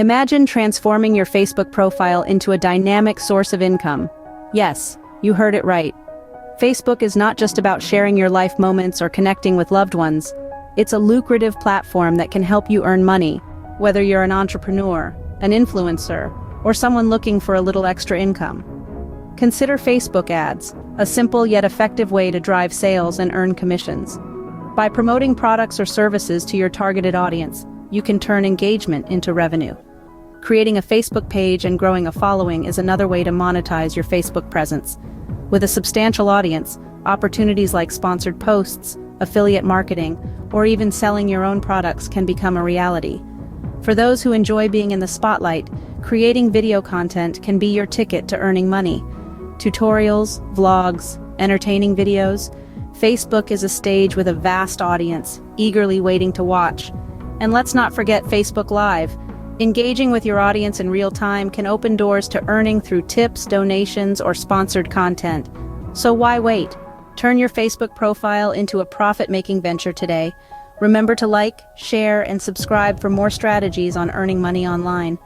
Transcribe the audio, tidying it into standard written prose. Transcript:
Imagine transforming your Facebook profile into a dynamic source of income. Yes, you heard it right. Facebook is not just about sharing your life moments or connecting with loved ones. It's a lucrative platform that can help you earn money, whether you're an entrepreneur, an influencer, or someone looking for a little extra income. Consider Facebook ads, a simple yet effective way to drive sales and earn commissions. By promoting products or services to your targeted audience, you can turn engagement into revenue. Creating a Facebook page and growing a following is another way to monetize your Facebook presence. With a substantial audience, opportunities like sponsored posts, affiliate marketing, or even selling your own products can become a reality. For those who enjoy being in the spotlight, creating video content can be your ticket to earning money. Tutorials, vlogs, entertaining videos. Facebook is a stage with a vast audience, eagerly waiting to watch. And let's not forget Facebook Live. Engaging with your audience in real time can open doors to earning through tips, donations, or sponsored content. So why wait? Turn your Facebook profile into a profit-making venture today. Remember to like, share, and subscribe for more strategies on earning money online.